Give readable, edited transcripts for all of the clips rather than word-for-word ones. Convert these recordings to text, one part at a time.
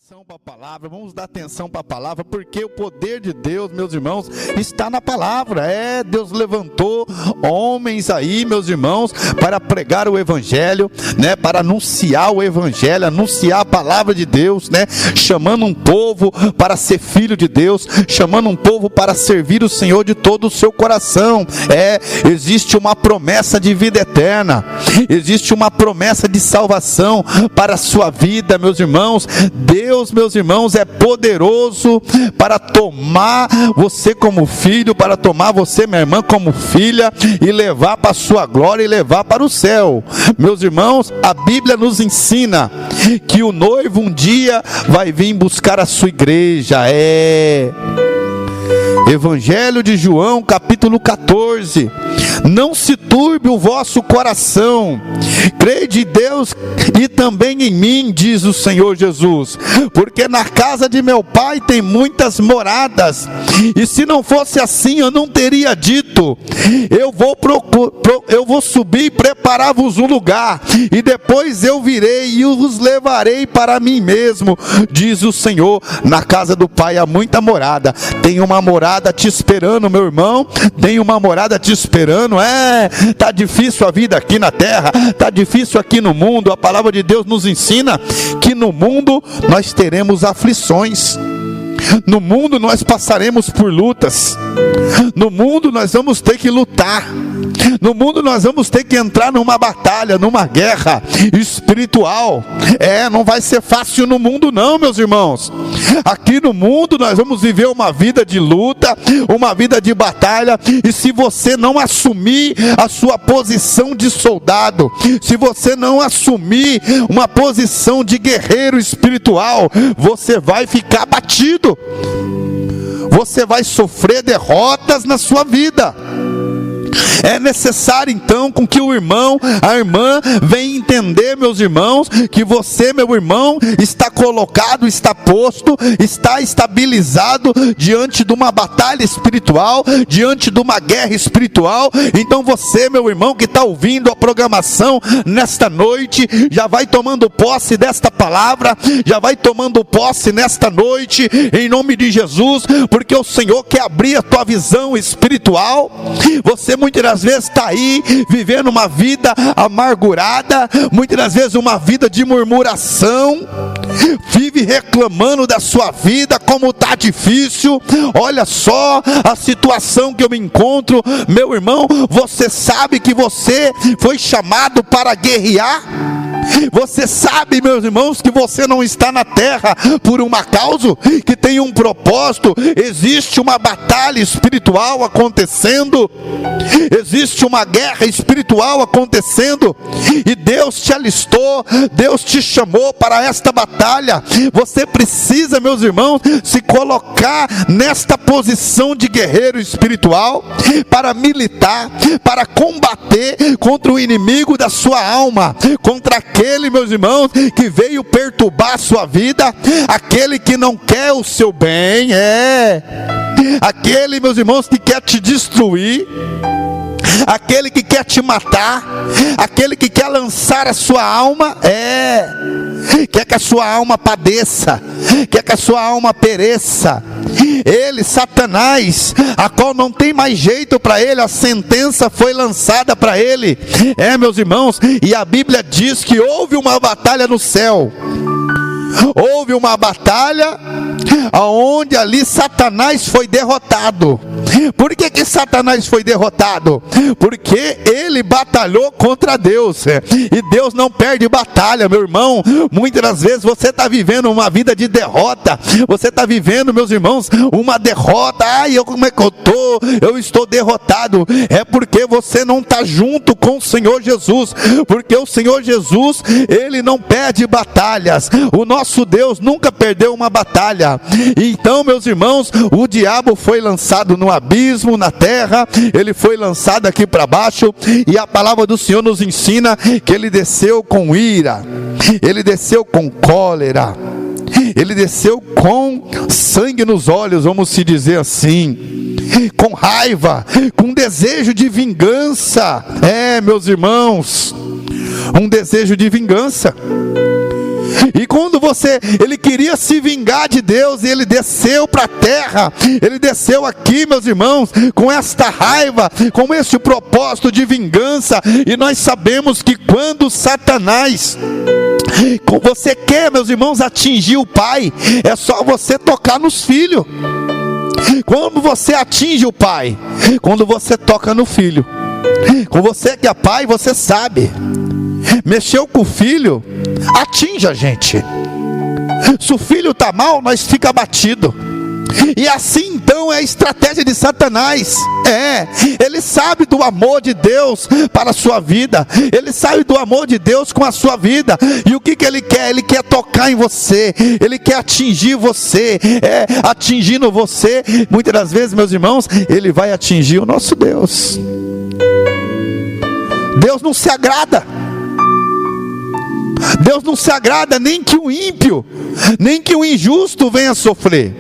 atenção para a palavra, vamos dar atenção para a palavra, porque o poder de Deus, meus irmãos, está na palavra. Deus levantou homens aí, meus irmãos, para pregar o evangelho, para anunciar o evangelho, anunciar a palavra de Deus, chamando um povo para ser filho de Deus, chamando um povo para servir o Senhor de todo o seu coração. Existe uma promessa de vida eterna, existe uma promessa de salvação para a sua vida, meus irmãos. Deus, meus irmãos, é poderoso para tomar você como filho, para tomar você, minha irmã, como filha, e levar para a sua glória e levar para o céu. Meus irmãos, a Bíblia nos ensina que o noivo um dia vai vir buscar a sua igreja. Evangelho de João, capítulo 14. Não se turbe o vosso coração, crede em Deus e também em mim, diz o Senhor Jesus, porque na casa de meu Pai tem muitas moradas, e se não fosse assim eu não teria dito, eu vou subir e preparar-vos um lugar, e depois eu virei e os levarei para mim mesmo, diz o Senhor. Na casa do Pai há muita morada, tem uma morada te esperando, meu irmão, tem uma morada te esperando. Tá difícil a vida aqui na terra, tá difícil aqui no mundo. A palavra de Deus nos ensina que no mundo nós teremos aflições, no mundo nós passaremos por lutas, no mundo nós vamos ter que lutar, no mundo nós vamos ter que entrar numa batalha, numa guerra espiritual. Não vai ser fácil no mundo não, meus irmãos. Aqui no mundo nós vamos viver uma vida de luta, uma vida de batalha, e se você não assumir a sua posição de soldado, se você não assumir uma posição de guerreiro espiritual, você vai ficar abatido, você vai sofrer derrotas na sua vida. É necessário então com que o irmão, a irmã venha entender, meus irmãos, que você, meu irmão, está colocado, está posto, está estabilizado diante de uma batalha espiritual, diante de uma guerra espiritual. Então você, meu irmão, que está ouvindo a programação nesta noite, já vai tomando posse desta palavra, já vai tomando posse nesta noite, em nome de Jesus, porque o Senhor quer abrir a tua visão espiritual. Você muitas das vezes está aí vivendo uma vida amargurada, muitas das vezes uma vida de murmuração, vive reclamando da sua vida, como está difícil. Olha só a situação que eu me encontro. Meu irmão, você sabe que você foi chamado para guerrear? Você sabe, meus irmãos, que você não está na terra por uma causa, que tem um propósito. Existe uma batalha espiritual acontecendo, existe uma guerra espiritual acontecendo, e Deus te alistou, Deus te chamou para esta batalha. Você precisa, meus irmãos, se colocar nesta posição de guerreiro espiritual, para militar, para combater contra o inimigo da sua alma, contra aquele, meus irmãos, que veio perturbar a sua vida, aquele que não quer o seu bem, aquele, meus irmãos, que quer te destruir, aquele que quer te matar, aquele que quer lançar a sua alma, quer que a sua alma padeça, quer que a sua alma pereça. Ele, Satanás, a qual não tem mais jeito para ele, a sentença foi lançada para ele. Meus irmãos, e a Bíblia diz que houve uma batalha no céu. Houve uma batalha onde ali Satanás foi derrotado. Por que Satanás foi derrotado? Porque ele batalhou contra Deus, e Deus não perde batalha, meu irmão. Muitas das vezes você está vivendo uma vida de derrota, você está vivendo, meus irmãos, uma derrota. Como é que eu estou? Eu estou derrotado. É porque você não está junto com o Senhor Jesus, porque o Senhor Jesus, ele não perde batalhas. O nosso Deus nunca perdeu uma batalha. Então, meus irmãos, o diabo foi lançado no abismo, na terra, ele foi lançado aqui para baixo, e a palavra do Senhor nos ensina que ele desceu com ira, ele desceu com cólera, ele desceu com sangue nos olhos, vamos se dizer assim, com raiva, com desejo de vingança. Meus irmãos, um desejo de vingança. E quando ele queria se vingar de Deus, e ele desceu para a terra, ele desceu aqui, meus irmãos, com esta raiva, com este propósito de vingança. E nós sabemos que quando Satanás, você quer, meus irmãos, atingir o pai, é só você tocar nos filhos. Quando você atinge o pai, quando você toca no filho. Com você que é pai, você sabe, mexeu com o filho, atinge a gente. Se o filho está mal, nós fica abatido. E assim então é a estratégia de Satanás. Ele sabe do amor de Deus para a sua vida, ele sabe do amor de Deus com a sua vida. E o que ele quer? Ele quer tocar em você, ele quer atingir você. Atingindo você, muitas das vezes, meus irmãos, ele vai atingir o nosso Deus. Deus não se agrada. Deus não se agrada nem que o ímpio, nem que o injusto venha sofrer.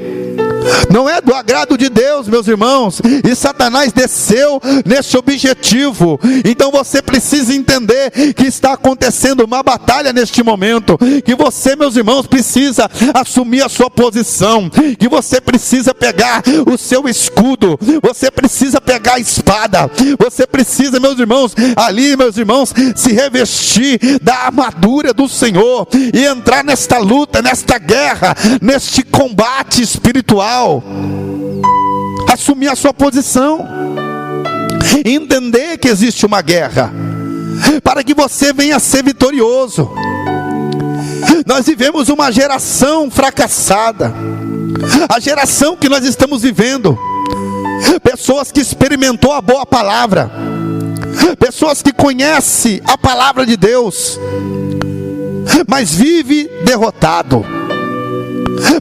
Não é do agrado de Deus, meus irmãos. E Satanás desceu nesse objetivo. Então você precisa entender que está acontecendo uma batalha neste momento, que você, meus irmãos, precisa assumir a sua posição, que você precisa pegar o seu escudo, você precisa pegar a espada, você precisa, meus irmãos, ali, meus irmãos, se revestir da armadura do Senhor e entrar nesta luta, nesta guerra, neste combate espiritual. Assumir a sua posição, entender que existe uma guerra, para que você venha a ser vitorioso. Nós vivemos uma geração fracassada, a geração que nós estamos vivendo, pessoas que experimentou a boa palavra, pessoas que conhecem a palavra de Deus, mas vive derrotado.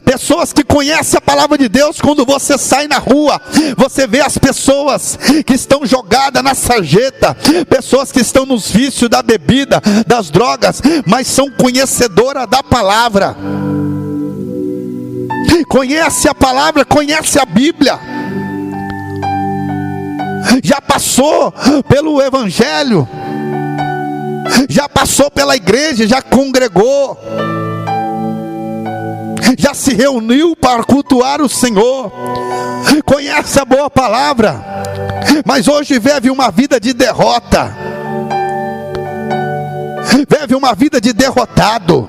Pessoas que conhecem a palavra de Deus, quando você sai na rua, você vê as pessoas que estão jogadas na sarjeta, pessoas que estão nos vícios da bebida, das drogas, mas são conhecedoras da palavra. Conhece a palavra, conhece a Bíblia, já passou pelo Evangelho, já passou pela igreja, já congregou, já se reuniu para cultuar o Senhor, conhece a boa palavra, mas hoje vive uma vida de derrota, vive uma vida de derrotado.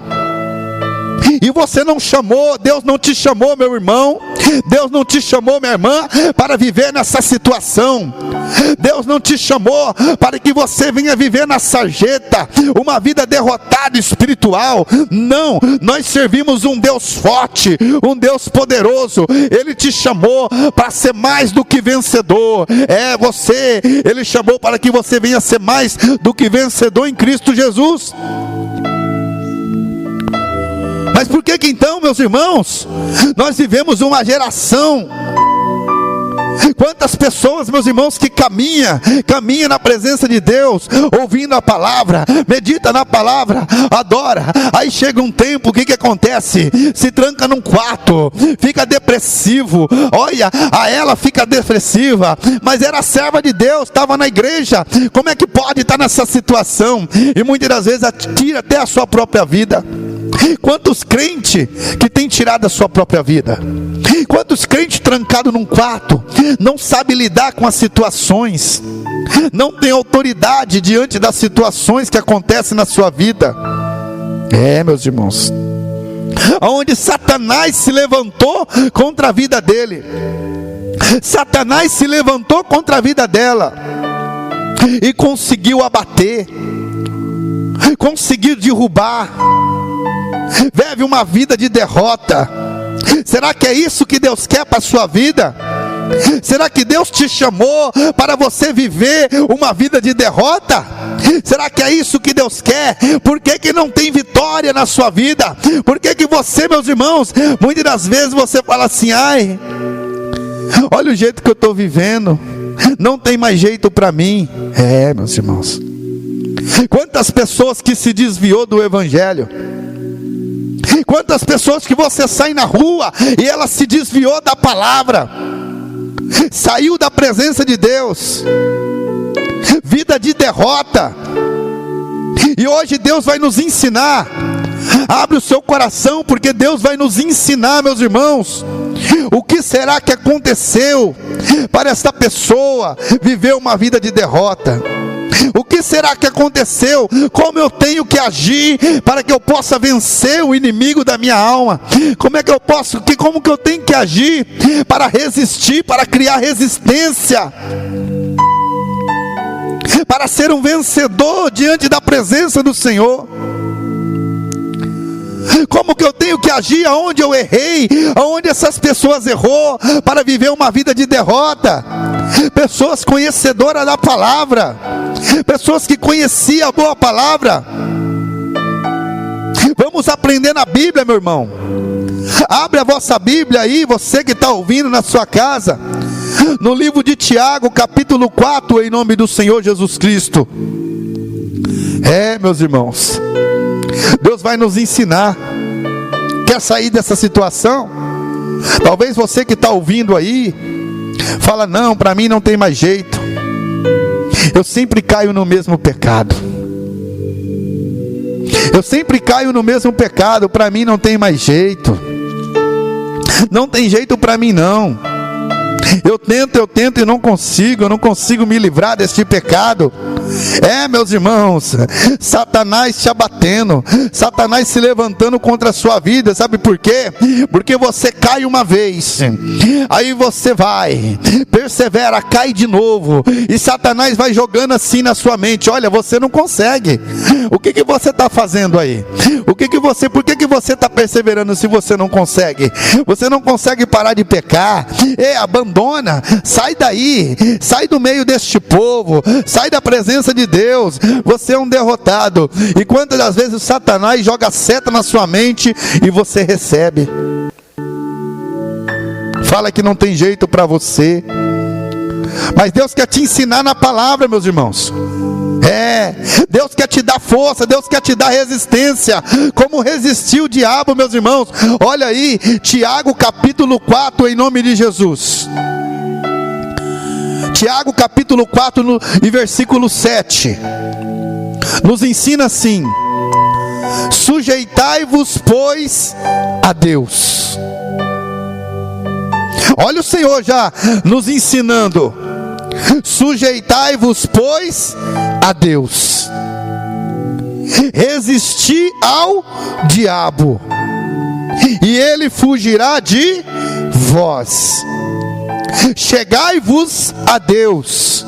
E você não chamou, Deus não te chamou, meu irmão, Deus não te chamou, minha irmã, para viver nessa situação. Deus não te chamou para que você venha viver na sarjeta, uma vida derrotada espiritual. Não, nós servimos um Deus forte, um Deus poderoso. Ele te chamou para ser mais do que vencedor. Ele chamou para que você venha ser mais do que vencedor em Cristo Jesus. Mas por que então, meus irmãos, nós vivemos uma geração? Quantas pessoas, meus irmãos, que caminha na presença de Deus, ouvindo a palavra, medita na palavra, adora, aí chega um tempo, o que acontece? Se tranca num quarto, fica depressivo. Olha, ela fica depressiva, mas era serva de Deus, estava na igreja, como é que pode estar nessa situação? E muitas das vezes tira até a sua própria vida. Quantos crentes que têm tirado a sua própria vida? Quantos crentes trancados num quarto, não sabe lidar com as situações, não tem autoridade diante das situações que acontecem na sua vida? Meus irmãos, aonde Satanás se levantou contra a vida dele, Satanás se levantou contra a vida dela e conseguiu abater, conseguiu derrubar. Vive uma vida de derrota. Será que é isso que Deus quer para a sua vida? Será que Deus te chamou para você viver uma vida de derrota? Será que é isso que Deus quer? Por que não tem vitória na sua vida? Por que você, meus irmãos, muitas das vezes você fala assim: ai, olha o jeito que eu estou vivendo, não tem mais jeito para mim. Meus irmãos, quantas pessoas que se desviou do Evangelho, quantas pessoas que você sai na rua e ela se desviou da palavra, saiu da presença de Deus, vida de derrota. E hoje Deus vai nos ensinar Abre o seu coração, porque Deus vai nos ensinar, meus irmãos. O que será que aconteceu para esta pessoa viver uma vida de derrota? O que será que aconteceu? Como eu tenho que agir para que eu possa vencer o inimigo da minha alma? Como que eu tenho que agir para resistir, para criar resistência, para ser um vencedor diante da presença do Senhor? Como que eu tenho que agir aonde eu errei, aonde essas pessoas errou, para viver uma vida de derrota? Pessoas conhecedoras da palavra, pessoas que conheciam a boa palavra. Vamos aprender na Bíblia, meu irmão. Abre a vossa Bíblia aí, você que está ouvindo na sua casa, no livro de Tiago, capítulo 4, em nome do Senhor Jesus Cristo. Meus irmãos, Deus vai nos ensinar. Quer sair dessa situação? Talvez você que está ouvindo aí fala: não, para mim não tem mais jeito, eu sempre caio no mesmo pecado, para mim não tem mais jeito, não tem jeito para mim não. Eu tento e não consigo me livrar deste pecado. Meus irmãos, Satanás te abatendo, Satanás se levantando contra a sua vida. Sabe por quê? Porque você cai uma vez, aí você vai, persevera, cai de novo, e Satanás vai jogando assim na sua mente: olha, você não consegue. O que você está fazendo aí? Por que você está perseverando se você não consegue? Você não consegue parar de pecar? Abandona, sai daí, sai do meio deste povo, sai da presença de Deus. Você é um derrotado. E quantas das vezes o Satanás joga seta na sua mente e você recebe? Fala que não tem jeito para você, mas Deus quer te ensinar na palavra, meus irmãos. Deus quer te dar força, Deus quer te dar resistência. Como resistir o diabo, meus irmãos? Olha aí, Tiago capítulo 4, em nome de Jesus. Tiago capítulo 4 e versículo 7 nos ensina assim: sujeitai-vos, pois, a Deus. Olha o Senhor já nos ensinando: sujeitai-vos, pois, a Deus. Resisti ao diabo, e ele fugirá de vós. Chegai-vos a Deus,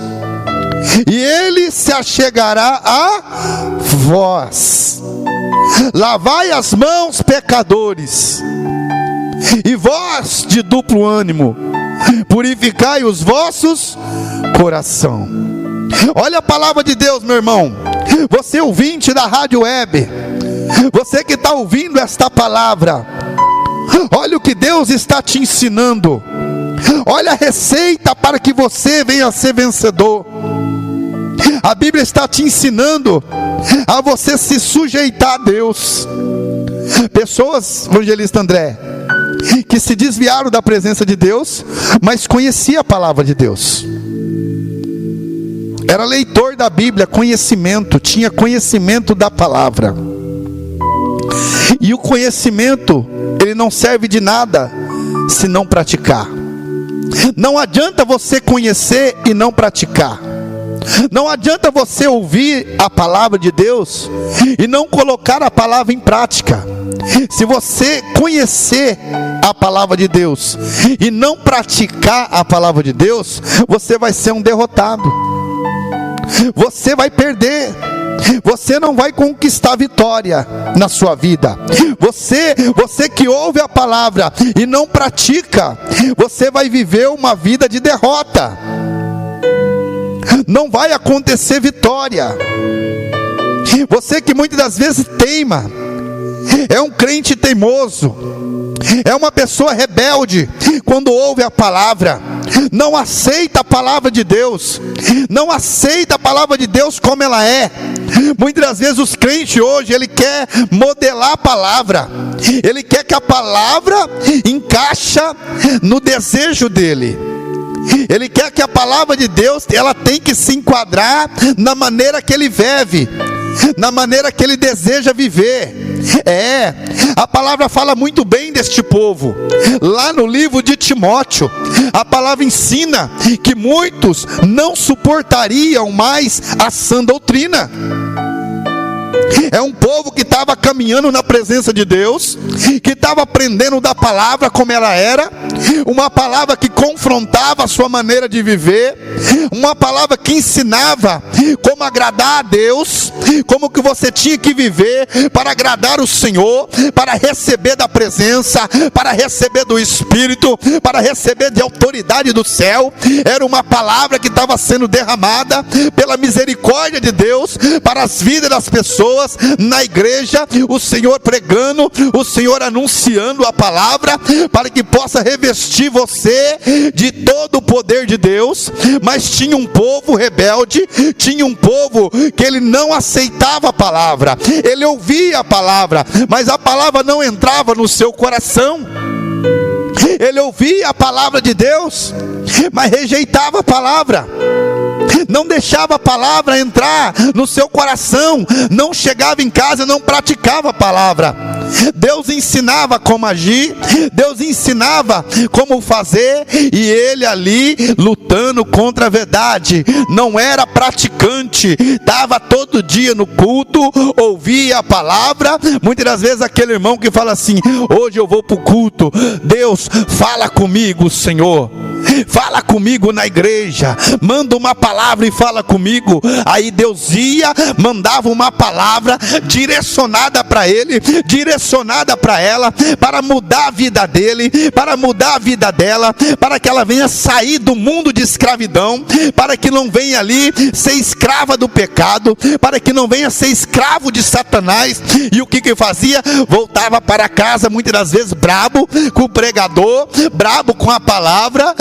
e ele se achegará a vós. Lavai as mãos, pecadores, e vós de duplo ânimo, purificai os vossos coração. Olha a palavra de Deus, meu irmão. Você ouvinte da rádio web, você que está ouvindo esta palavra, olha o que Deus está te ensinando. Olha a receita para que você venha a ser vencedor. A Bíblia está te ensinando a você se sujeitar a Deus. Pessoas, evangelista André, que se desviaram da presença de Deus, mas conhecia a palavra de Deus, era leitor da Bíblia, tinha conhecimento da palavra. E o conhecimento, ele não serve de nada se não praticar. Não adianta você conhecer e não praticar. Não adianta você ouvir a palavra de Deus e não colocar a palavra em prática. Se você conhecer a palavra de Deus e não praticar a palavra de Deus, você vai ser um derrotado. Você vai perder. Você não vai conquistar vitória na sua vida. Você que ouve a palavra e não pratica, você vai viver uma vida de derrota. Não vai acontecer vitória. Você que muitas das vezes teima, é um crente teimoso, é uma pessoa rebelde quando ouve a palavra, não aceita a palavra de Deus, não aceita a palavra de Deus como ela é. Muitas das vezes os crentes hoje, ele quer modelar a palavra, ele quer que a palavra encaixa no desejo dele. Ele quer que a palavra de Deus, ela tem que se enquadrar na maneira que ele vive. na maneira que ele deseja viver. A palavra fala muito bem deste povo. Lá no livro de Timóteo, a palavra ensina que muitos não suportariam mais a sã doutrina. É um povo que estava caminhando na presença de Deus, que estava aprendendo da palavra como ela era, uma palavra que confrontava a sua maneira de viver, uma palavra que ensinava como agradar a Deus, como que você tinha que viver para agradar o Senhor, para receber da presença, para receber do Espírito, para receber de autoridade do céu. Era uma palavra que estava sendo derramada pela misericórdia de Deus para as vidas das pessoas na igreja, o Senhor pregando, o Senhor anunciando a palavra, para que possa revestir você de todo o poder de Deus. Mas tinha um povo rebelde, tinha um povo que ele não aceitava a palavra, ele ouvia a palavra, mas a palavra não entrava no seu coração. Ele ouvia a palavra de Deus, mas rejeitava a palavra, não deixava a palavra entrar no seu coração, não chegava em casa, não praticava a palavra. Deus ensinava como agir, Deus ensinava como fazer, e ele ali lutando contra a verdade, não era praticante, estava todo dia no culto, ouvia a palavra. Muitas das vezes aquele irmão que fala assim: hoje eu vou para o culto, Deus fala comigo, Senhor, fala comigo na igreja, manda uma palavra e fala comigo. Aí Deus ia, mandava uma palavra direcionada para ele, direcionada para ela, para mudar a vida dele, para mudar a vida dela, para que ela venha sair do mundo de escravidão, para que não venha ali ser escrava do pecado, para que não venha ser escravo de Satanás. E o que fazia? Voltava para casa muitas das vezes brabo com o pregador, brabo com a palavra,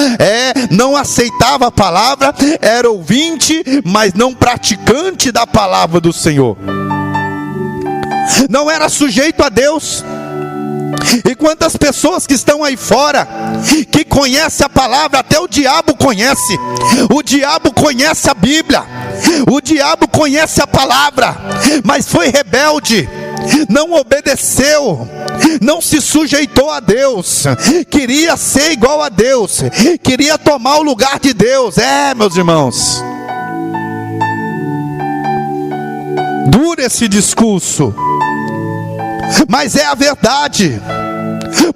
não aceitava a palavra, era ouvinte, mas não praticante da palavra do Senhor, não era sujeito a Deus. E quantas pessoas que estão aí fora, que conhecem a palavra, até o diabo conhece, o diabo conhece a Bíblia, o diabo conhece a palavra, mas foi rebelde, não obedeceu, não se sujeitou a Deus, queria ser igual a Deus, queria tomar o lugar de Deus. Meus irmãos, dura esse discurso, mas é a verdade.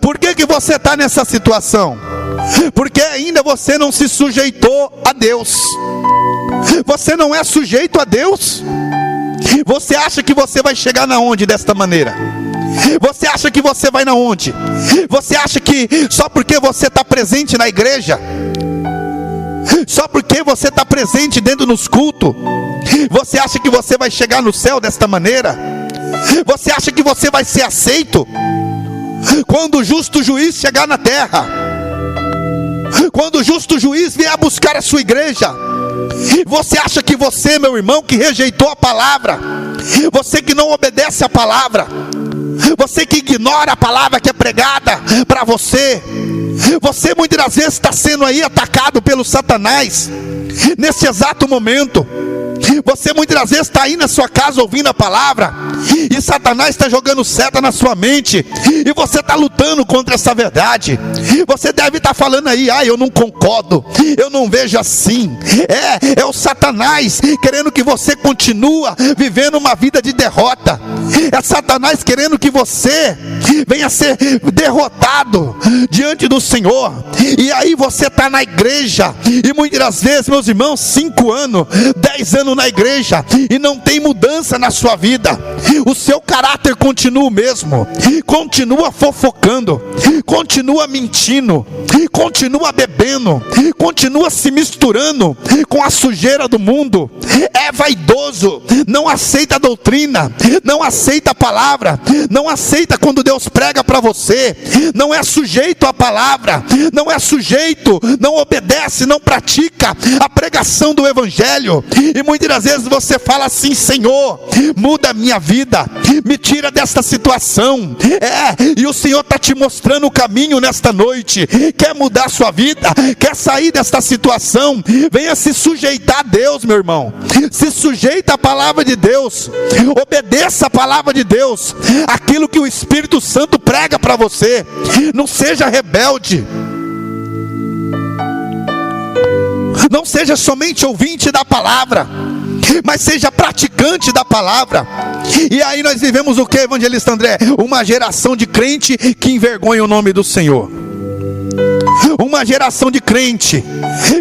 Por que você está nessa situação? Porque ainda você não se sujeitou a Deus. Você não é sujeito a Deus. Você acha que você vai chegar na onde desta maneira? Você acha que você vai na onde? Você acha que só porque você está presente na igreja, só porque você está presente dentro dos cultos, você acha que você vai chegar no céu desta maneira? Você acha que você vai ser aceito quando o justo juiz chegar na terra? Quando o justo juiz vier buscar a sua igreja? Você acha que você, meu irmão, que rejeitou a palavra, você que não obedece a palavra, você que ignora a palavra que é pregada para você, você muitas das vezes está sendo aí atacado pelo Satanás nesse exato momento. Você muitas das vezes está aí na sua casa ouvindo a palavra, e Satanás está jogando seta na sua mente, e você está lutando contra essa verdade. Você deve estar falando aí: eu não concordo, eu não vejo assim. É o Satanás querendo que você continue vivendo uma vida de derrota. É Satanás querendo que você venha ser derrotado diante do Senhor. E aí você está na igreja, e muitas das vezes, meus irmãos, 5 anos, 10 anos na igreja, e não tem mudança na sua vida. O seu caráter continua o mesmo, continua fofocando, continua mentindo, continua bebendo, continua se misturando com a sujeira do mundo, é vaidoso, não aceita a doutrina, não aceita a palavra, não aceita quando Deus prega para você, não é sujeito à palavra, não é sujeito, não obedece, não pratica a pregação do evangelho. E muitas das vezes você fala assim: Senhor, muda a minha vida, me tira desta situação. E o Senhor está te mostrando o caminho nesta noite. Quer mudar a sua vida? Quer sair desta situação? Venha se sujeitar a Deus, meu irmão. Se sujeita à palavra de Deus. Obedeça a palavra de Deus. Aquilo que o Espírito Santo prega para você. Não seja rebelde. Não seja somente ouvinte da palavra, mas seja praticante da palavra. E aí nós vivemos o que, evangelista André? Uma geração de crente que envergonha o nome do Senhor. Uma geração de crente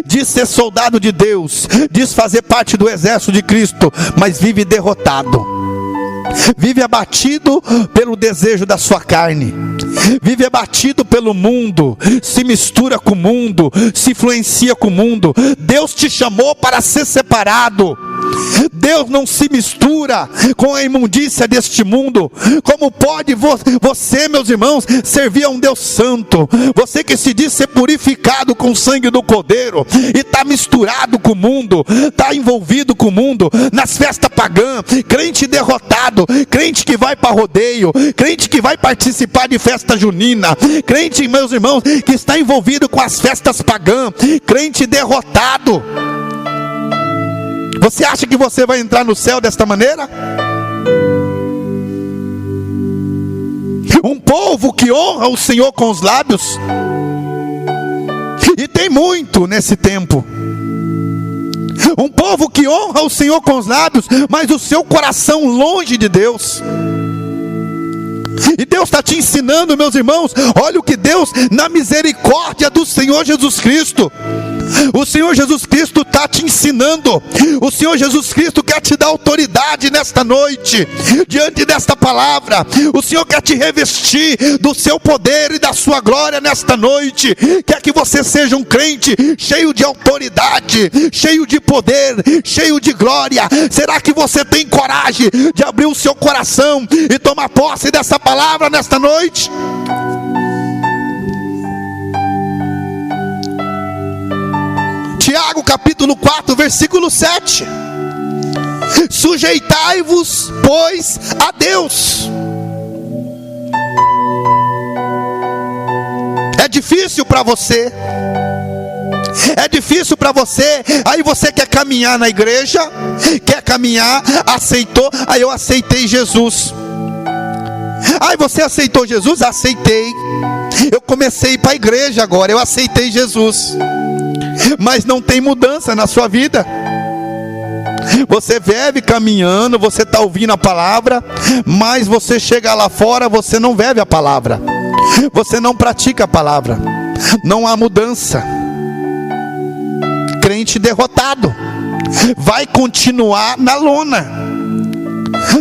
diz ser soldado de Deus, diz fazer parte do exército de Cristo, mas vive derrotado, vive abatido pelo desejo da sua carne, vive abatido pelo mundo, se mistura com o mundo, se influencia com o mundo. Deus te chamou para ser separado. Deus não se mistura com a imundícia deste mundo. Como pode você, meus irmãos, servir a um Deus santo? Você que se diz ser purificado com o sangue do Cordeiro e está misturado com o mundo, está envolvido com o mundo, nas festas pagãs, crente derrotado, crente que vai para rodeio, crente que vai participar de festa junina, crente, meus irmãos, que está envolvido com as festas pagãs, crente derrotado. Você acha que você vai entrar no céu desta maneira? Um povo que honra o Senhor com os lábios, e tem muito nesse tempo. Um povo que honra o Senhor com os lábios, mas o seu coração longe de Deus. E Deus está te ensinando, meus irmãos. Olha o que Deus, na misericórdia do Senhor Jesus Cristo, o Senhor Jesus Cristo está te ensinando. O Senhor Jesus Cristo quer te dar autoridade nesta noite, diante desta palavra. O Senhor quer te revestir do seu poder e da sua glória nesta noite. Quer que você seja um crente cheio de autoridade, cheio de poder, cheio de glória. Será que você tem coragem de abrir o seu coração e tomar posse dessa palavra nesta noite? Tiago capítulo 4, versículo 7. Sujeitai-vos, pois, a Deus. É difícil para você. É difícil para você. Aí você quer caminhar na igreja, quer caminhar, aceitou. Aí eu aceitei Jesus. Aí você aceitou Jesus? Aceitei. Eu comecei a ir para a igreja agora, eu aceitei Jesus. Mas não tem mudança na sua vida. Você vive caminhando, você está ouvindo a palavra, mas você chega lá fora, você não vive a palavra, você não pratica a palavra, não há mudança. Crente derrotado vai continuar na lona.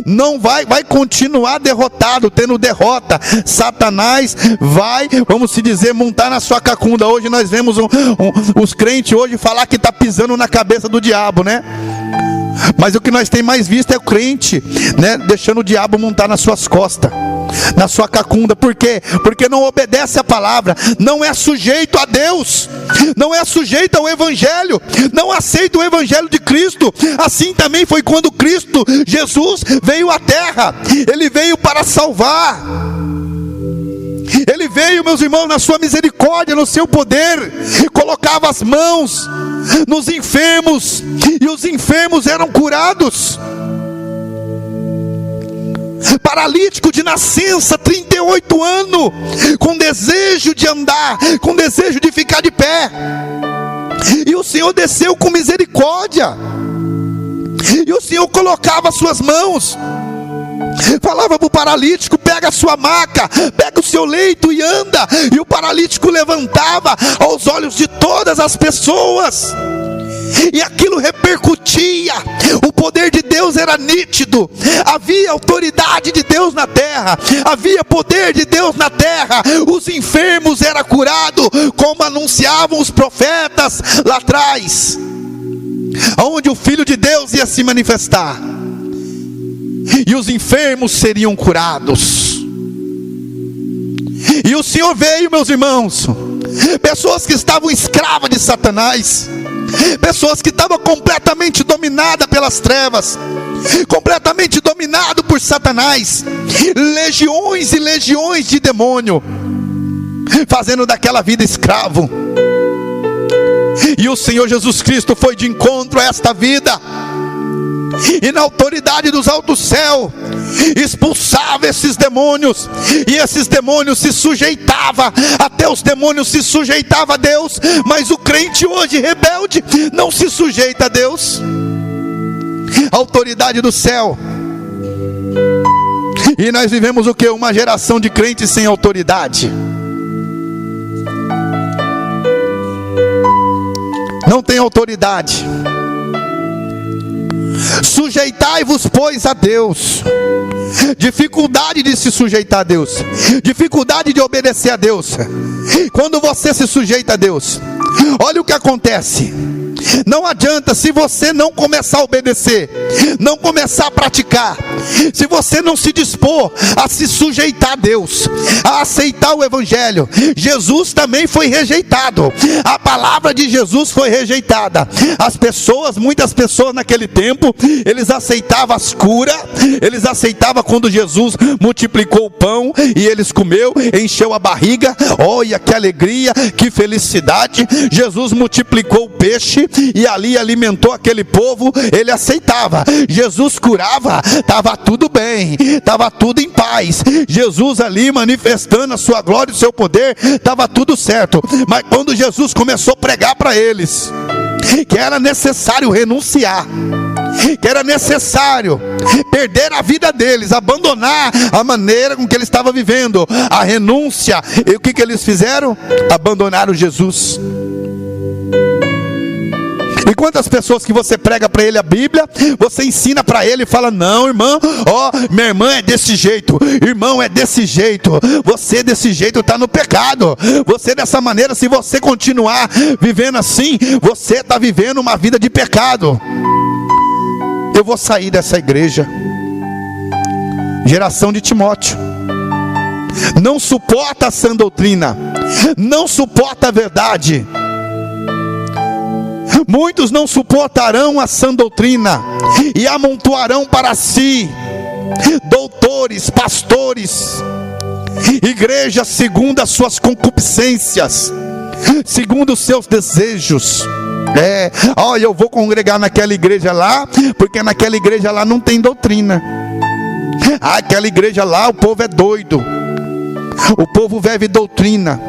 Não vai continuar derrotado, tendo derrota. Satanás vai, vamos se dizer, montar na sua cacunda. Hoje nós vemos os crentes hoje falar que está pisando na cabeça do diabo, né? Mas o que nós temos mais visto é o crente, né, deixando o diabo montar nas suas costas, na sua cacunda. Por quê? Porque não obedece a palavra, não é sujeito a Deus, não é sujeito ao Evangelho, não aceita o Evangelho de Cristo. Assim também foi quando Cristo Jesus veio à terra. Ele veio para salvar. Ele veio, meus irmãos, na sua misericórdia, no seu poder, colocava as mãos nos enfermos, e os enfermos eram curados. Paralítico de nascença, 38 anos, com desejo de andar, com desejo de ficar de pé, e o Senhor desceu com misericórdia, e o Senhor colocava as suas mãos, falava para o paralítico: pega a sua maca, pega o seu leito e anda. E o paralítico levantava aos olhos de todas as pessoas, e aquilo repercutia. O poder de Deus era nítido, havia autoridade de Deus na terra, havia poder de Deus na terra. Os enfermos eram curados, como anunciavam os profetas lá atrás, onde o Filho de Deus ia se manifestar, e os enfermos seriam curados. E o Senhor veio, meus irmãos, pessoas que estavam escravas de Satanás, pessoas que estavam completamente dominadas pelas trevas, completamente dominado por Satanás, legiões e legiões de demônio, fazendo daquela vida escravo. E o Senhor Jesus Cristo foi de encontro a esta vida, e na autoridade dos altos céus expulsava esses demônios, e esses demônios se sujeitavam, até os demônios se sujeitavam a Deus. Mas o crente hoje rebelde não se sujeita a Deus, a autoridade do céu. E nós vivemos o que? Uma geração de crentes sem autoridade. Não tem autoridade. Sujeitai-vos, pois, a Deus. Dificuldade de se sujeitar a Deus, dificuldade de obedecer a Deus. Quando você se sujeita a Deus, olha o que acontece. Não adianta, se você não começar a obedecer, não começar a praticar, se você não se dispor a se sujeitar a Deus, a aceitar o Evangelho. Jesus também foi rejeitado, a palavra de Jesus foi rejeitada. As pessoas, muitas pessoas naquele tempo, eles aceitavam as curas, eles aceitavam quando Jesus multiplicou o pão e eles comeu, encheu a barriga. Olha que alegria, que felicidade. Jesus multiplicou o peixe e ali alimentou aquele povo, ele aceitava. Jesus curava, estava tudo bem, estava tudo em paz. Jesus ali manifestando a sua glória e o seu poder, estava tudo certo. Mas quando Jesus começou a pregar para eles que era necessário renunciar, que era necessário perder a vida deles, abandonar a maneira com que eles estavam vivendo, a renúncia, e o que eles fizeram? Abandonaram Jesus. E quantas pessoas que você prega para ele a Bíblia, você ensina para ele e fala: não, irmão, ó, minha irmã é desse jeito, irmão é desse jeito, você desse jeito está no pecado, você dessa maneira, se você continuar vivendo assim, você está vivendo uma vida de pecado. Eu vou sair dessa igreja. Geração de Timóteo não suporta a sã doutrina, não suporta a verdade. Muitos não suportarão a sã doutrina e amontoarão para si doutores, pastores, igrejas segundo as suas concupiscências, segundo os seus desejos. Olha, eu vou congregar naquela igreja lá, porque naquela igreja lá não tem doutrina. Aquela igreja lá o povo é doido, o povo vive doutrina.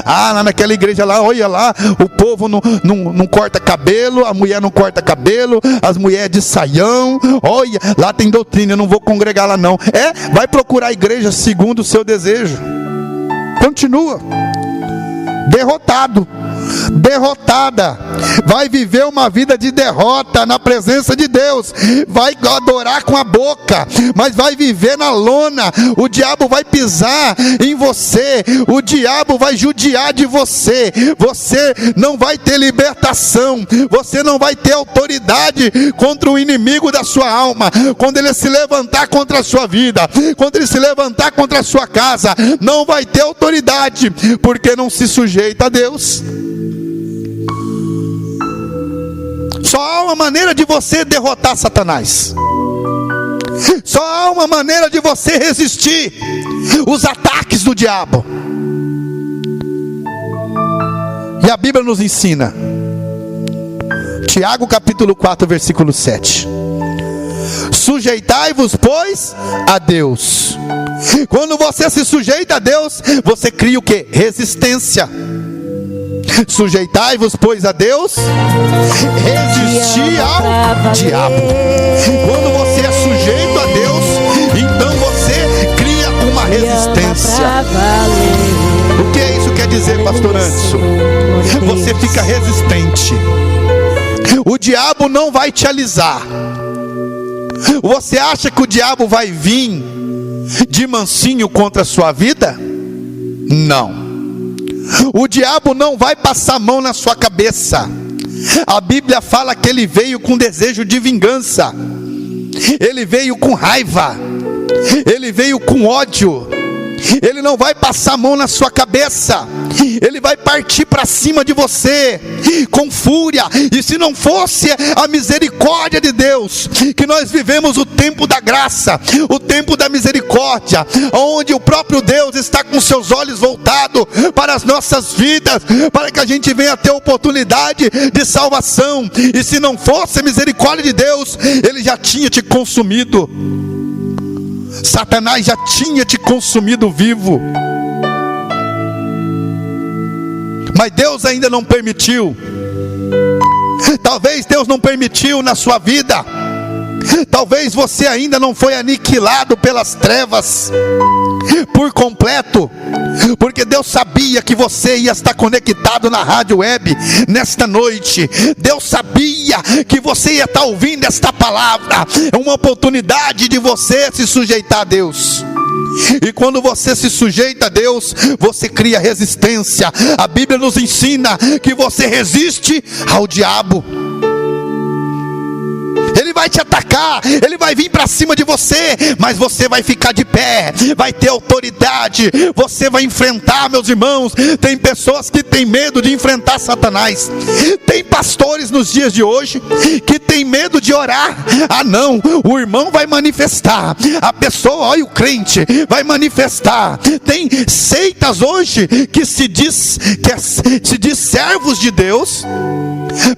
Lá naquela igreja lá, olha lá, o povo não corta cabelo, a mulher não corta cabelo, as mulheres de saião. Olha, lá tem doutrina, eu não vou congregar lá não. Vai procurar a igreja segundo o seu desejo. Continua derrotado, derrotada, vai viver uma vida de derrota na presença de Deus, vai adorar com a boca, mas vai viver na lona. O diabo vai pisar em você, o diabo vai judiar de você, você não vai ter libertação, você não vai ter autoridade contra o inimigo da sua alma. Quando ele se levantar contra a sua vida, quando ele se levantar contra a sua casa, não vai ter autoridade, porque não se sujeita a Deus. Só há uma maneira de você derrotar Satanás, só há uma maneira de você resistir os ataques do diabo. E a Bíblia nos ensina, Tiago capítulo 4 versículo 7: sujeitai-vos, pois, a Deus. Quando você se sujeita a Deus, você cria o que? Resistência. Sujeitai-vos, pois, a Deus, resistir ao diabo. Quando você é sujeito a Deus, então você cria uma resistência. O que é isso quer dizer, pastor Anderson? Você fica resistente. O diabo não vai te alisar. Você acha que o diabo vai vir de mansinho contra a sua vida? Não. O diabo não vai passar a mão na sua cabeça. A Bíblia fala que ele veio com desejo de vingança, ele veio com raiva, ele veio com ódio. Ele não vai passar a mão na sua cabeça, ele vai partir para cima de você com fúria. E se não fosse a misericórdia de Deus, que nós vivemos o tempo da graça, o tempo da misericórdia, onde o próprio Deus está com seus olhos voltados para as nossas vidas, para que a gente venha ter oportunidade de salvação. E se não fosse a misericórdia de Deus, ele já tinha te consumido. Satanás já tinha te consumido vivo. Mas Deus ainda não permitiu. Talvez Deus não permitiu na sua vida. Talvez você ainda não foi aniquilado pelas trevas por completo, porque Deus sabia que você ia estar conectado na rádio web nesta noite. Deus sabia que você ia estar ouvindo esta palavra. É uma oportunidade de você se sujeitar a Deus. E quando você se sujeita a Deus, você cria resistência. A Bíblia nos ensina que você resiste ao diabo. Ele vai te atacar, ele vai vir para cima de você, mas você vai ficar de pé, vai ter autoridade, você vai enfrentar, meus irmãos. Tem pessoas que têm medo de enfrentar Satanás. Tem pastores nos dias de hoje que tem medo de orar. Ah não, o irmão vai manifestar, a pessoa, olha o crente, vai manifestar. Tem seitas hoje que se diz servos de Deus,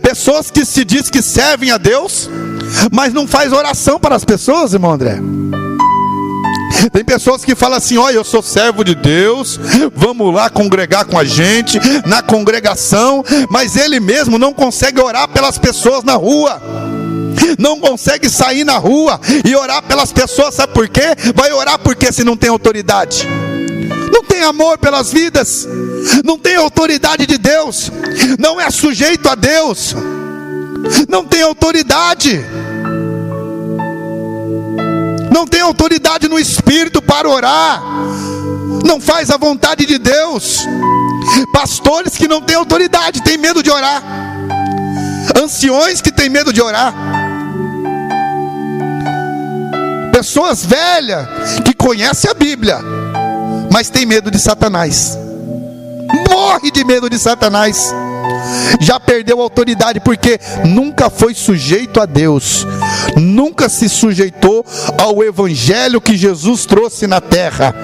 pessoas que se diz que servem a Deus, mas não faz oração para as pessoas, irmão André. Tem pessoas que falam assim: olha, eu sou servo de Deus, vamos lá congregar com a gente, na congregação, mas ele mesmo não consegue orar pelas pessoas na rua. Não consegue sair na rua e orar pelas pessoas, sabe por quê? Vai orar porque se não tem autoridade, não tem amor pelas vidas, não tem autoridade de Deus, não é sujeito a Deus, não tem autoridade, não tem autoridade no Espírito para orar, não faz a vontade de Deus. Pastores que não têm autoridade, têm medo de orar, anciões que têm medo de orar, pessoas velhas que conhecem a Bíblia, mas tem medo de Satanás, morre de medo de Satanás. Já perdeu a autoridade porque nunca foi sujeito a Deus, nunca se sujeitou ao evangelho que Jesus trouxe na terra.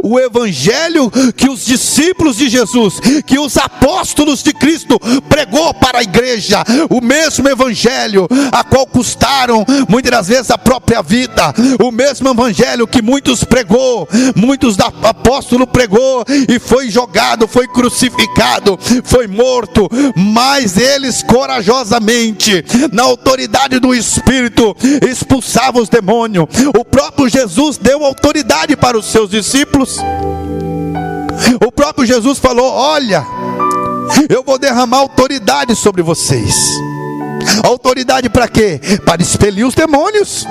O evangelho que os discípulos de Jesus, que os apóstolos de Cristo pregou para a igreja, o mesmo evangelho a qual custaram muitas das vezes a própria vida, o mesmo evangelho que muitos pregou, muitos apóstolos pregou e foi jogado, foi crucificado, foi morto, mas eles corajosamente, na autoridade do Espírito, expulsavam os demônios. O próprio Jesus deu autoridade para os seus discípulos. O próprio Jesus falou: olha, eu vou derramar autoridade sobre vocês. Autoridade para quê? Para expelir os demônios.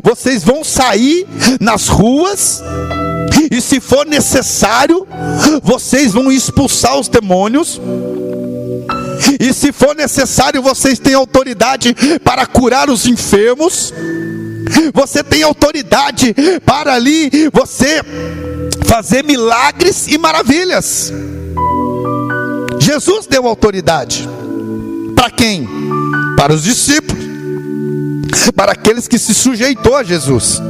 Vocês vão sair nas ruas e, se for necessário, vocês vão expulsar os demônios. E se for necessário, vocês têm autoridade para curar os enfermos. Você tem autoridade para ali você fazer milagres e maravilhas. Jesus deu autoridade. Para quem? Para os discípulos, para aqueles que se sujeitou a Jesus,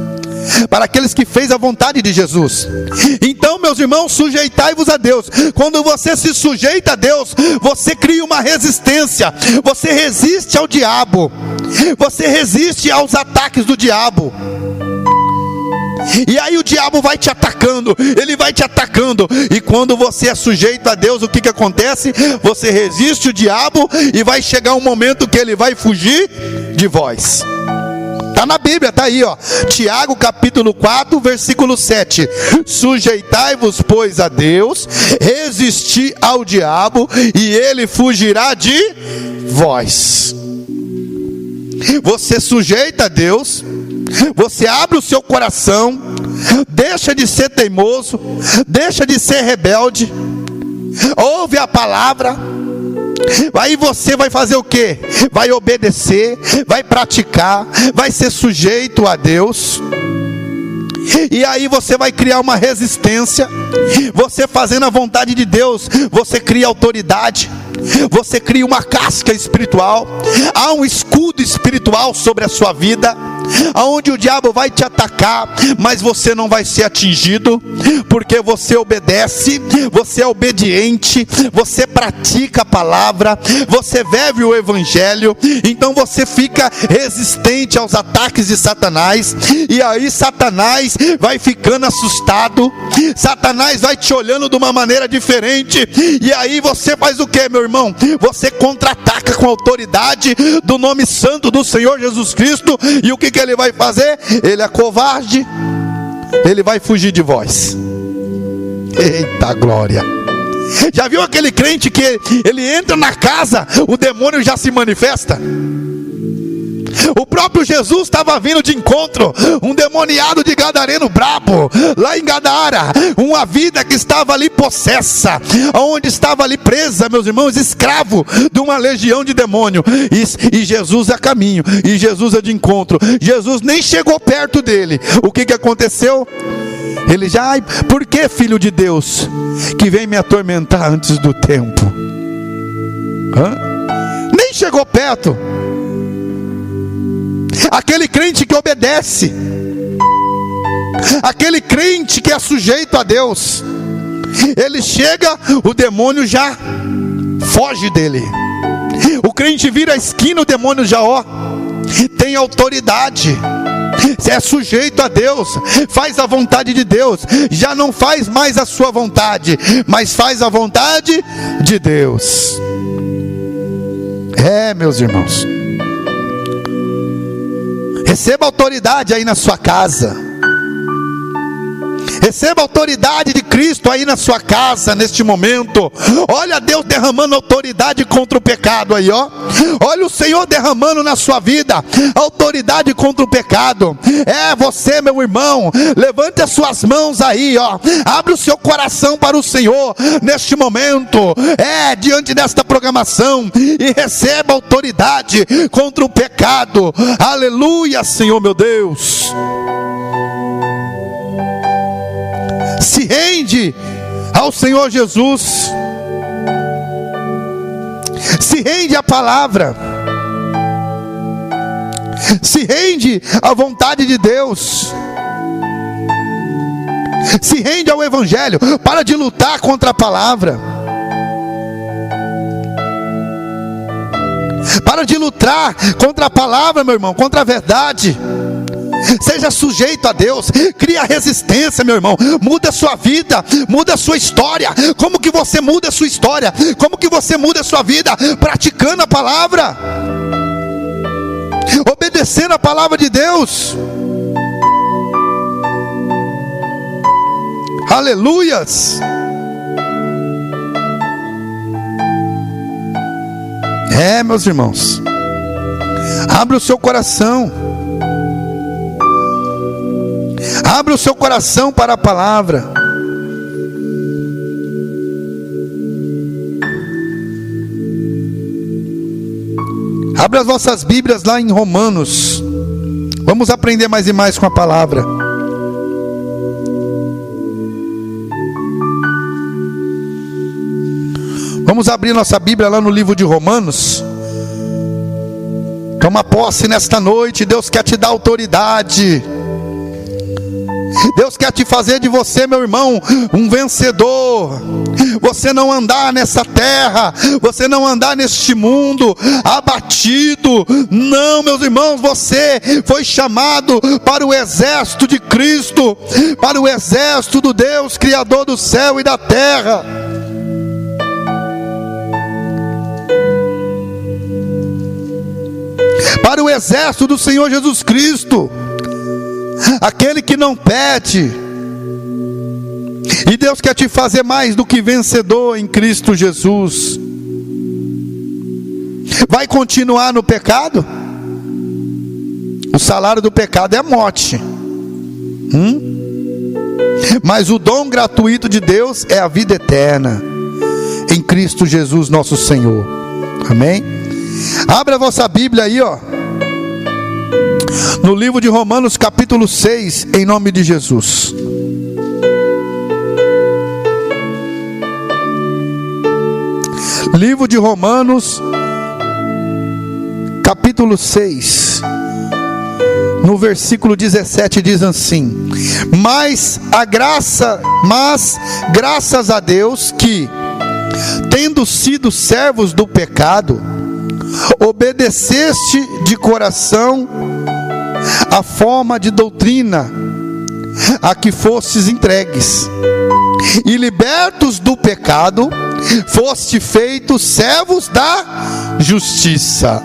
para aqueles que fez a vontade de Jesus. Então, meus irmãos, sujeitai-vos a Deus. Quando você se sujeita a Deus, você cria uma resistência, você resiste ao diabo, você resiste aos ataques do diabo. E aí o diabo vai te atacando, ele vai te atacando. E quando você é sujeito a Deus, o que acontece? Você resiste o diabo e vai chegar um momento que ele vai fugir de vós. Está na Bíblia, está aí, ó. Tiago capítulo 4, versículo 7. Sujeitai-vos, pois, a Deus, resisti ao diabo, e ele fugirá de vós. Você sujeita a Deus, você abre o seu coração, deixa de ser teimoso, deixa de ser rebelde, ouve a palavra. Aí você vai fazer o quê? Vai obedecer, vai praticar, vai ser sujeito a Deus. E aí você vai criar uma resistência. Você fazendo a vontade de Deus, você cria autoridade, você cria uma casca espiritual. Há um escudo espiritual sobre a sua vida, aonde o diabo vai te atacar, mas você não vai ser atingido, porque você obedece, você é obediente, você pratica a palavra, você vive o evangelho. Então você fica resistente aos ataques de Satanás. E aí Satanás vai ficando assustado, Satanás vai te olhando de uma maneira diferente. E aí você faz o que, meu irmão? Você contra-ataca com a autoridade do nome santo do Senhor Jesus Cristo. E o que ele vai fazer? Ele é covarde, ele vai fugir de vós. Eita glória! Já viu aquele crente que ele entra na casa, o demônio já se manifesta? O próprio Jesus estava vindo de encontro, um demoniado de gadareno brabo, lá em Gadara, uma vida que estava ali possessa, onde estava ali presa, meus irmãos, escravo de uma legião de demônio, e Jesus é caminho, e Jesus é de encontro. Jesus nem chegou perto dele. O que aconteceu? Ele já, por que, filho de Deus, que vem me atormentar antes do tempo? Nem chegou perto. Aquele crente que obedece, aquele crente que é sujeito a Deus, ele chega, o demônio já foge dele. O crente vira a esquina, o demônio já tem autoridade, é sujeito a Deus, faz a vontade de Deus, já não faz mais a sua vontade, mas faz a vontade de Deus. Meus irmãos, receba autoridade aí na sua casa. Receba a autoridade de Cristo aí na sua casa, neste momento. Olha Deus derramando autoridade contra o pecado aí, Olha o Senhor derramando na sua vida autoridade contra o pecado. Você, meu irmão, levante as suas mãos aí, abre o seu coração para o Senhor neste momento, diante desta programação, e receba autoridade contra o pecado. Aleluia, Senhor meu Deus. Se rende ao Senhor Jesus, se rende à palavra, se rende à vontade de Deus, se rende ao evangelho. Para de lutar contra a palavra, para de lutar contra a palavra, meu irmão, contra a verdade. Seja sujeito a Deus, cria resistência, meu irmão. Muda a sua vida, muda a sua história. Como que você muda a sua história? Como que você muda a sua vida? Praticando a palavra, obedecendo a palavra de Deus. Aleluias. Meus irmãos, abra o seu coração, abra o seu coração para a palavra. Abra as vossas Bíblias lá em Romanos. Vamos aprender mais e mais com a palavra. Vamos abrir nossa Bíblia lá no livro de Romanos. Toma posse nesta noite. Deus quer te dar autoridade. Deus quer te fazer de você, meu irmão, um vencedor. Você não andar nessa terra, você não andar neste mundo abatido. Não, meus irmãos, você foi chamado para o exército de Cristo, para o exército do Deus Criador do céu e da terra. Para o exército do Senhor Jesus Cristo, aquele que não pede. E Deus quer te fazer mais do que vencedor em Cristo Jesus. Vai continuar no pecado? O salário do pecado é a morte. Mas o dom gratuito de Deus é a vida eterna em Cristo Jesus nosso Senhor. Amém? Abra a vossa Bíblia aí, No livro de Romanos capítulo 6, em nome de Jesus. Livro de Romanos capítulo 6, no versículo 17 diz assim: mas graças a Deus que, tendo sido servos do pecado, obedeceste de coração a forma de doutrina a que fostes entregues, e libertos do pecado, foste feitos servos da justiça.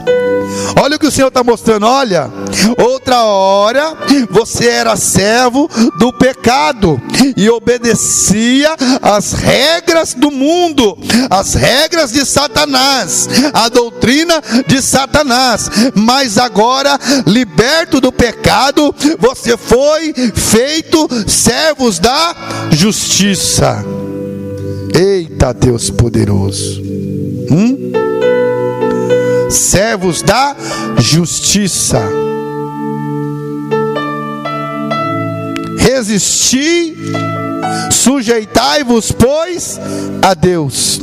Olha o que o Senhor está mostrando. Olha, outra hora você era servo do pecado e obedecia às regras do mundo, às regras de Satanás, a doutrina de Satanás. Mas agora, liberto do pecado, você foi feito servos da justiça. Eita Deus poderoso. Servos da justiça. Resisti, sujeitai-vos, pois, a Deus.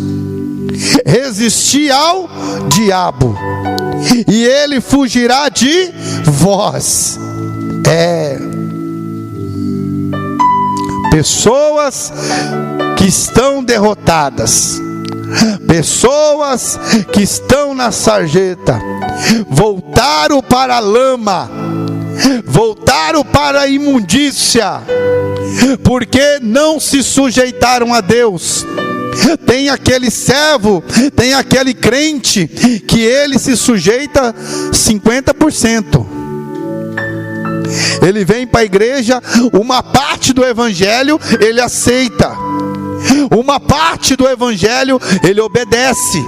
Resisti ao diabo, e ele fugirá de vós. Pessoas que estão derrotadas, pessoas que estão na sarjeta, voltaram para a lama, voltaram para a imundícia, porque não se sujeitaram a Deus. Tem aquele servo, tem aquele crente que ele se sujeita 50%. Ele vem para a igreja, uma parte do evangelho ele aceita, uma parte do evangelho ele obedece.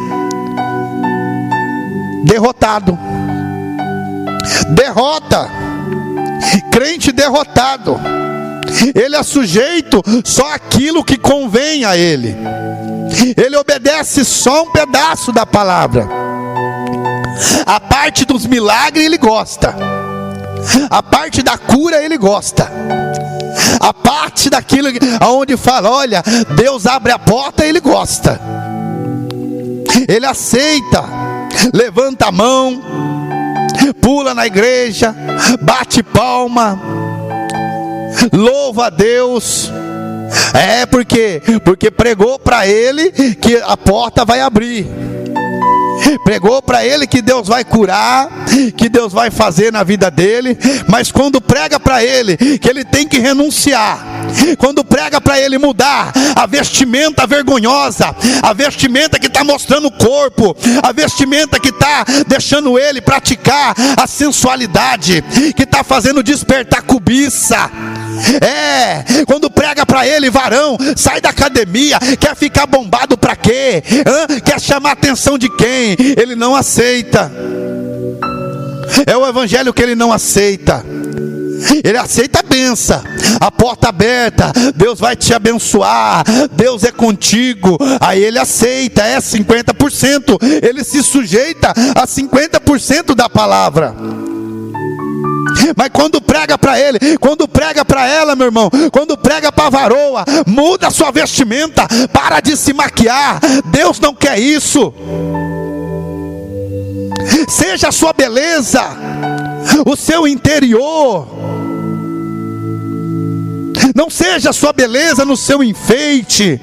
Derrotado, derrota, crente derrotado. Ele é sujeito só aquilo que convém a ele. Ele obedece só um pedaço da palavra. A parte dos milagres ele gosta, a parte da cura ele gosta, a parte daquilo onde fala, olha, Deus abre a porta, ele gosta. Ele aceita, levanta a mão, pula na igreja, bate palma, louva a Deus. Porque pregou para ele que a porta vai abrir, pregou para ele que Deus vai curar, que Deus vai fazer na vida dele. Mas quando prega para ele que ele tem que renunciar, quando prega para ele mudar a vestimenta vergonhosa, a vestimenta que está mostrando o corpo, a vestimenta que está deixando ele praticar a sensualidade, que está fazendo despertar cobiça, quando prega para ele, varão, sai da academia, quer ficar bombado para quê? Quer chamar a atenção de quem? Ele não aceita. É o evangelho que ele não aceita. Ele aceita a benção, a porta aberta, Deus vai te abençoar, Deus é contigo. Aí ele aceita, 50%, ele se sujeita a 50% da palavra. Mas quando prega para ele, quando prega para ela, meu irmão, quando prega para a varoa, muda a sua vestimenta, para de se maquiar. Deus não quer isso. Seja a sua beleza, o seu interior. Não seja a sua beleza no seu enfeite.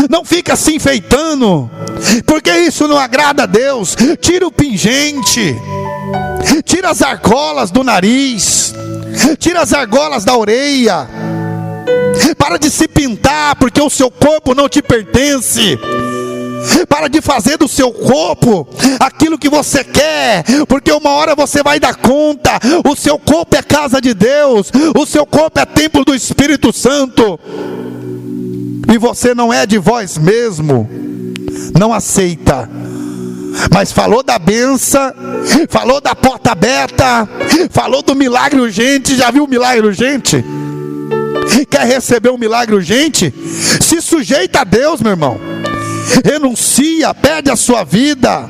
Não fica se enfeitando, porque isso não agrada a Deus. Tira o pingente, tira as argolas do nariz, tira as argolas da orelha. Para de se pintar, porque o seu corpo não te pertence. Para de fazer do seu corpo aquilo que você quer, porque uma hora você vai dar conta. O seu corpo é casa de Deus, o seu corpo é templo do Espírito Santo, e você não é de vós mesmo. Não aceita. Mas falou da benção, falou da porta aberta, falou do milagre urgente. Já viu o milagre urgente? Quer receber um milagre urgente? Se sujeita a Deus, meu irmão. Renuncia, perde a sua vida.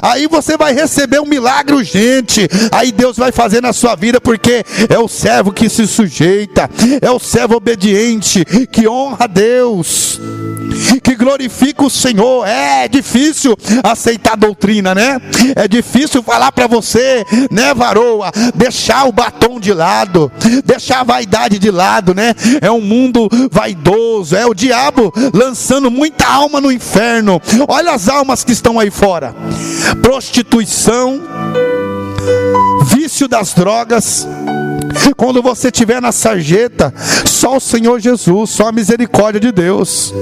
Aí você vai receber um milagre urgente. Aí Deus vai fazer na sua vida, porque é o servo que se sujeita, é o servo obediente, que honra a Deus, que glorifica o Senhor. É difícil aceitar a doutrina, né? É difícil falar para você, né, varoa, deixar o batom de lado, deixar a vaidade de lado, né? É um mundo vaidoso, é o diabo lançando muita alma no inferno. Olha as almas que estão aí fora: prostituição, vício das drogas. Quando você estiver na sarjeta, só o Senhor Jesus, só a misericórdia de Deus.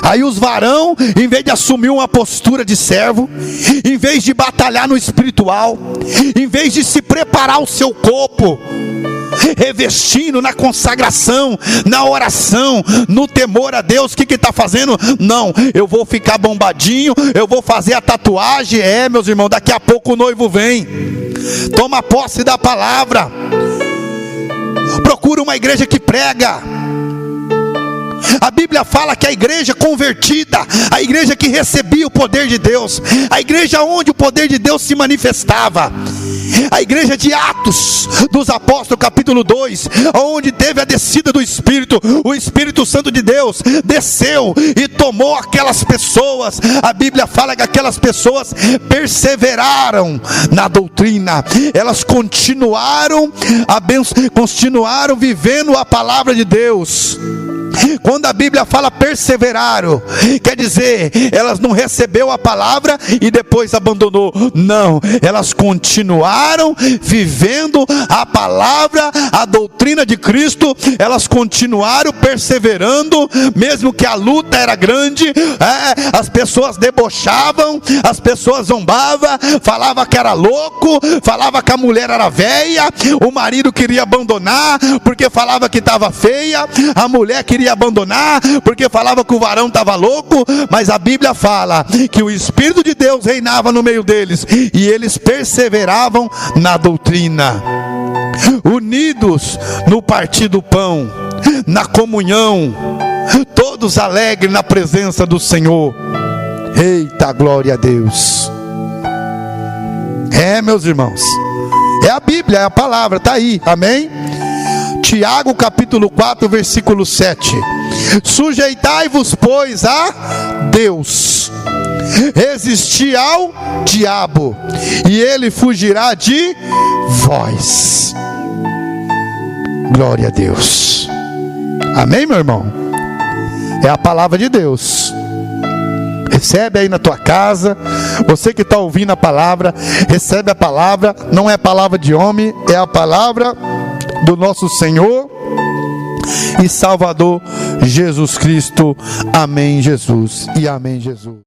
Aí os varão, em vez de assumir uma postura de servo, em vez de batalhar no espiritual, em vez de se preparar o seu corpo, revestindo na consagração, na oração, no temor a Deus, o que está fazendo? Não, eu vou ficar bombadinho, eu vou fazer a tatuagem. Meus irmãos, daqui a pouco o noivo vem. Toma posse da palavra. Procura uma igreja que prega. A Bíblia fala que a igreja convertida, a igreja que recebia o poder de Deus, a igreja onde o poder de Deus se manifestava, a igreja de Atos dos Apóstolos, capítulo 2, onde teve a descida do Espírito, o Espírito Santo de Deus desceu e tomou aquelas pessoas. A Bíblia fala que aquelas pessoas perseveraram na doutrina, elas continuaram vivendo a palavra de Deus. Quando a Bíblia fala perseveraram, quer dizer, elas não receberam a palavra e depois abandonou. Não, elas continuaram vivendo a palavra, a doutrina de Cristo. Elas continuaram perseverando, mesmo que a luta era grande. As pessoas debochavam, as pessoas zombavam, falavam que era louco, falavam que a mulher era velha, o marido queria abandonar porque falava que estava feia, a mulher queria abandonar porque falava que o varão estava louco. Mas a Bíblia fala que o Espírito de Deus reinava no meio deles e eles perseveravam na doutrina, unidos no partir do pão, na comunhão, todos alegres na presença do Senhor. Eita, glória a Deus. Meus irmãos, é a Bíblia, é a palavra, está aí, amém? Tiago capítulo 4 versículo 7: sujeitai-vos pois a Deus, resisti ao diabo e ele fugirá de vós. Glória a Deus, amém, meu irmão? É a palavra de Deus. Recebe aí na tua casa, você que está ouvindo a palavra, recebe a palavra. Não é palavra de homem, é a palavra do nosso Senhor e Salvador Jesus Cristo. Amém, Jesus, e amém, Jesus.